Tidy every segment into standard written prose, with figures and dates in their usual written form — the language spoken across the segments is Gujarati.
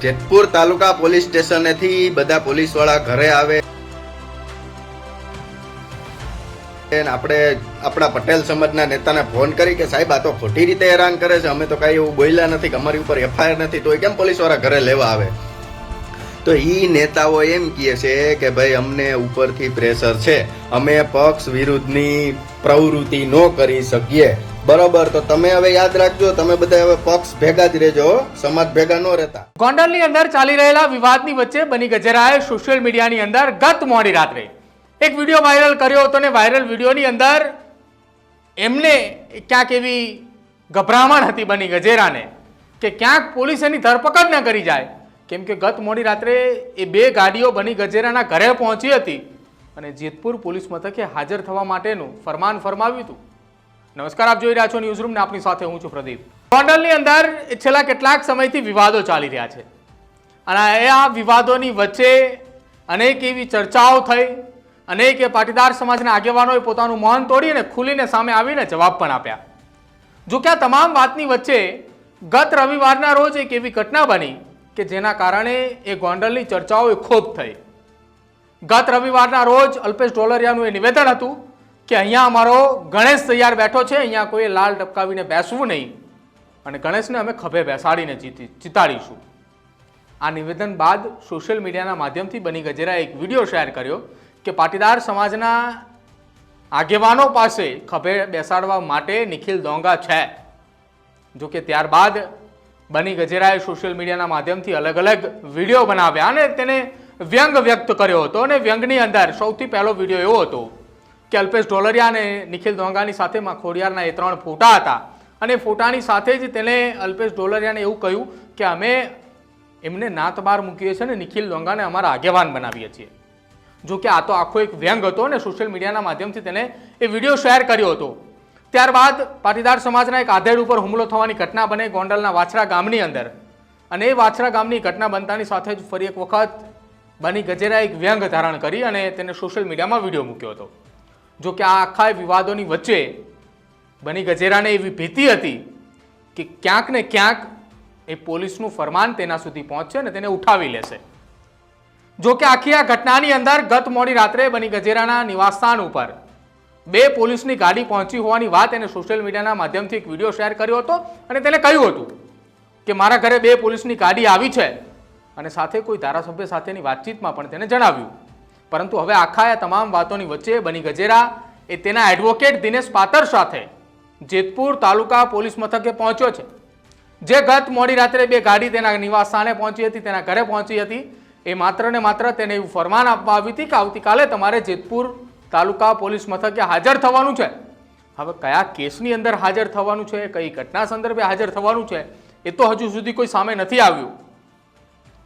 જેતપુર તાલુકા પોલીસ સ્ટેશનેથી બધા પોલીસવાળા ઘરે આવે આપણે આપણા પટેલ સમાજના નેતાને ફોન કરી કે સાહેબ આ તો ખોટી રીતે હેરાન કરે છે, અમે તો કાંઈ એવું બોલ્યા નથી કે અમારી ઉપર એફઆઈઆર નથી, તો એ કેમ પોલીસવાળા ઘરે લેવા આવે? તો એ નેતાઓ એમ કહે છે કે ભાઈ અમને ઉપરથી પ્રેશર છે, અમે પક્ષ વિરુદ્ધની પ્રવૃત્તિ ન કરી શકીએ. બરોબર, તો તમે હવે યાદ રાખજો, તમે બધા હવે પક્ષ ભેગા જ રહેજો, સમાજ ભેગા ન રહેતા. ગોંડલની અંદર ચાલી રહેલા વિવાદની વચ્ચે બની ગજેરાએ સોશિયલ મીડિયાની અંદર ગત મોડી રાત્રે એક વિડીયો વાયરલ કર્યો હતો અને વાયરલ વિડીયોની અંદર એમને ક્યાંક એવી ગભરામણ હતી બની ગજેરાને કે ક્યાંક પોલીસ એની ધરપકડ ન કરી જાય, કેમ કે ગત મોડી રાત્રે એ બે ગાડીઓ બની ગજેરાના ઘરે પહોંચી હતી અને જેતપુર પોલીસ મથકે હાજર થવા માટેનું ફરમાન ફરમાવ્યું હતું. નમસ્કાર, આપ જોઈ રહ્યા છો ન્યૂઝરૂમ ને આપની સાથે હું છું પ્રદીપ. ગોંડલની અંદર છેલ્લા કેટલાક સમયથી વિવાદો ચાલી રહ્યા છે અને આ વિવાદોની વચ્ચે અનેક એવી ચર્ચાઓ થઈ, અનેક પાટીદાર સમાજના આગેવાનોએ પોતાનું મૌન તોડી અને ખુલીને સામે આવીને જવાબ પણ આપ્યા. જો કે આ તમામ વાતની વચ્ચે ગત રવિવારના રોજ એક એવી ઘટના બની કે જેના કારણે એ ગોંડલની ચર્ચાઓ ખૂબ થઈ. ગત રવિવારના રોજ અલ્પેશ ઢોલરિયાનું એ નિવેદન હતું કે અહીંયા અમારો ગણેશ તૈયાર બેઠો છે, અહીંયા કોઈ લાલ ટપકાવીને બેસવું નહીં અને ગણેશને અમે ખભે બેસાડીને ચિતાડીશું. આ નિવેદન બાદ સોશિયલ મીડિયાના માધ્યમથી બની ગજેરાએ એક વિડીયો શેર કર્યો કે પાટીદાર સમાજના આગેવાનો પાસે ખભે બેસાડવા માટે નિખિલ દોંગા છે. જો કે ત્યારબાદ બની ગજેરાએ સોશિયલ મીડિયાના માધ્યમથી અલગ અલગ વિડીયો બનાવ્યા અને તેને વ્યંગ વ્યક્ત કર્યો હતો અને વ્યંગની અંદર સૌથી પહેલો વિડીયો એવો હતો કે અલ્પેશ ઢોલરિયા અને નિખિલ દોંગાની સાથે ખોડિયારના એ 3 ફોટા હતા અને ફોટાની સાથે જ તેને અલ્પેશ ઢોલરિયાને એવું કહ્યું કે અમે એમને નાત બાર મૂકીએ છીએ અને નિખિલ દોંગાને અમારા આગેવાન બનાવીએ છીએ. જો કે આ તો આખો એક વ્યંગ હતો અને સોશિયલ મીડિયાના માધ્યમથી તેને એ વિડીયો શેર કર્યો હતો. ત્યારબાદ પાટીદાર સમાજના એક આધેડ ઉપર હુમલો થવાની ઘટના બને ગોંડલના વાછરા ગામની અંદર અને એ વાછરા ગામની ઘટના બનતાની સાથે જ ફરી એક વખત બની ગજેરાએ એક વ્યંગ ધારણ કરી અને તેને સોશિયલ મીડિયામાં વિડીયો મૂક્યો હતો. જો કે આ આખા વિવાદોની વચ્ચે બની ગજેરાને એવી ભીતિ હતી કે ક્યાંક ને ક્યાંક એ પોલીસનું ફરમાન તેના સુધી પહોંચશે અને તેને ઉઠાવી લેશે. જો કે આખી આ ઘટનાની અંદર ગત મોડી રાત્રે બની ગજેરાના નિવાસસ્થાન ઉપર 2 પોલીસની ગાડી પહોંચી હોવાની વાત એને સોશિયલ મીડિયાના માધ્યમથી એક વિડીયો શેર કર્યો હતો અને તેને કહ્યું હતું કે મારા ઘરે 2 પોલીસની ગાડી આવી છે અને સાથે કોઈ ધારાસભ્ય સાથેની વાતચીતમાં પણ તેને જણાવ્યું. પરંતુ હવે આખા આ તમામ વાતોની વચ્ચે બની ગજેરા એ તેના એડવોકેટ દિનેશ પાતર સાથે જેતપુર તાલુકા પોલીસ મથકે પહોંચ્યો છે. જે ગત મોડી રાત્રે 2 ગાડી તેના નિવાસ સ્થાને પહોંચી હતી, તેના ઘરે પહોંચી હતી, એ માત્ર ને માત્ર તેને એવું ફરમાન આપવામાં આવી હતી કે આવતીકાલે તમારે જેતપુર તાલુકા પોલીસ મથકે હાજર થવાનું છે. હવે કયા કેસની અંદર હાજર થવાનું છે, કઈ ઘટના સંદર્ભે હાજર થવાનું છે, એ તો હજુ સુધી કોઈ સામે નથી આવ્યું.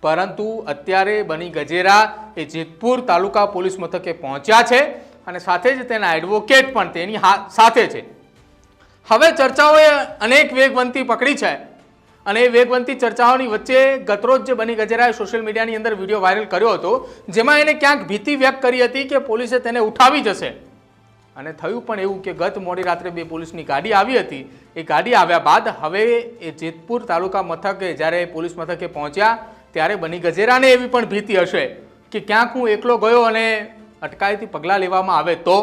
પરંતુ અત્યારે બની ગજેરા એ જેતપુર તાલુકા પોલીસ મથકે પહોંચ્યા છે અને સાથે જ તેના એડવોકેટ પણ તેની સાથે છે. હવે ચર્ચાઓએ અનેક વેગવંતી પકડી છે અને એ વેગવંતી ચર્ચાઓની વચ્ચે ગતરોજ જે બની ગજેરાએ સોશિયલ મીડિયાની અંદર વિડીયો વાયરલ કર્યો હતો જેમાં એને ક્યાંક ભીતિ વ્યક્ત કરી હતી કે પોલીસે તેને ઉઠાવી જશે અને થયું પણ એવું કે ગત મોડી રાત્રે 2 પોલીસની ગાડી આવી હતી. એ ગાડી આવ્યા બાદ હવે એ જેતપુર તાલુકા મથકે જ્યારે પોલીસ મથકે પહોંચ્યા ત્યારે બની ગજેરાને એવી પણ ભીતિ હશે કે ક્યાંક હું એકલો ગયો અને અટકાયતી પગલાં લેવામાં આવે તો.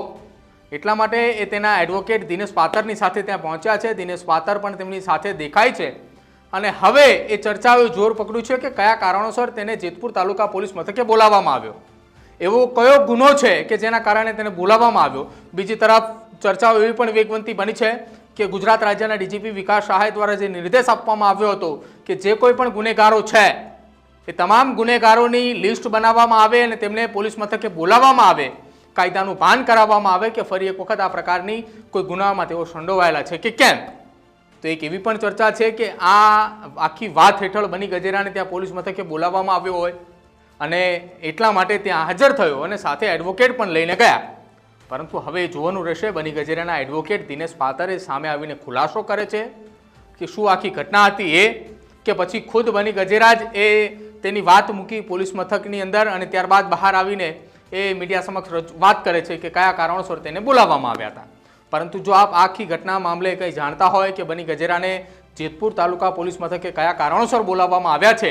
એટલા માટે એ તેના એડવોકેટ દિનેશ પાતરની સાથે ત્યાં પહોંચ્યા છે. દિનેશ પાતર પણ તેમની સાથે દેખાય છે અને હવે એ ચર્ચાઓએ જોર પકડ્યું છે કે કયા કારણોસર તેને જેતપુર તાલુકા પોલીસ મથકે બોલાવવામાં આવ્યો, એવો કયો ગુનો છે કે જેના કારણે તેને બોલાવવામાં આવ્યો. બીજી તરફ ચર્ચાઓ એવી પણ વેગવંતી બની છે કે ગુજરાત રાજ્યના ડીજીપી વિકાસ સહાય દ્વારા જે નિર્દેશ આપવામાં આવ્યો હતો કે જે કોઈ પણ ગુનેગારો છે એ તમામ ગુનેગારોની લિસ્ટ બનાવવામાં આવે અને તેમને પોલીસ મથકે બોલાવવામાં આવે, કાયદાનું ભાન કરાવવામાં આવે કે ફરી એક વખત આ પ્રકારની કોઈ ગુનામાં તેઓ સંડોવાયેલા છે કે કેમ. તો એક એવી પણ ચર્ચા છે કે આ આખી વાત હેઠળ બની ગજેરાને ત્યાં પોલીસ મથકે બોલાવવામાં આવ્યો હોય અને એટલા માટે ત્યાં હાજર થયો અને સાથે એડવોકેટ પણ લઈને ગયા. પરંતુ હવે જોવાનું રહેશે બની ગજેરાના એડવોકેટ દિનેશ પાતરે સામે આવીને ખુલાસો કરે છે કે શું આખી ઘટના હતી એ, કે પછી ખુદ બની ગજેરા જ એ તેની વાત મૂકી પોલીસ મથકની અંદર અને ત્યારબાદ બહાર આવીને એ મીડિયા સમક્ષ વાત કરે છે કે કયા કારણોસર તેને બોલાવવામાં આવ્યા હતા. પરંતુ જો આપ આખી ઘટના મામલે કંઈ જાણતા હોય કે બની ગજેરાને જેતપુર તાલુકા પોલીસ મથકે કયા કારણોસર બોલાવવામાં આવ્યા છે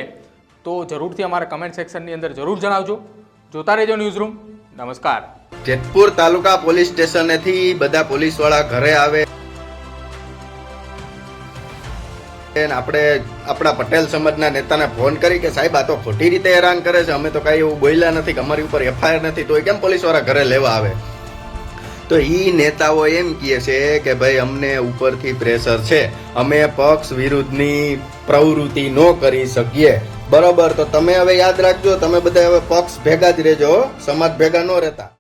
તો જરૂરથી અમારા કમેન્ટ સેક્શનની અંદર જરૂર જણાવજો. જોતા રહેજો ન્યૂઝરૂમ. નમસ્કાર. જેતપુર તાલુકા પોલીસ સ્ટેશનેથી બધા પોલીસવાળા ઘરે આવે. આપણે આપણા પટેલ સમાજના નેતાને ફોન કરી કે સાહેબ આ તો ખોટી રીતે હેરાન કરે છે, અમે તો કાંઈ એવું બોલ્યા નથી કે અમારી ઉપર એફઆઈઆર નથી, તો કેમ પોલીસવાળા ઘરે લેવા આવે? તો ઈ નેતાઓ એમ કહે છે કે ભાઈ અમને ઉપરથી પ્રેશર છે, અમે પક્ષ વિરુદ્ધની પ્રવૃત્તિ ન કરી શકીએ. બરોબર, તો તમે હવે યાદ રાખજો, તમે બધા હવે પક્ષ ભેગા જ રહેજો, સમાજ ભેગા ન રહેતા.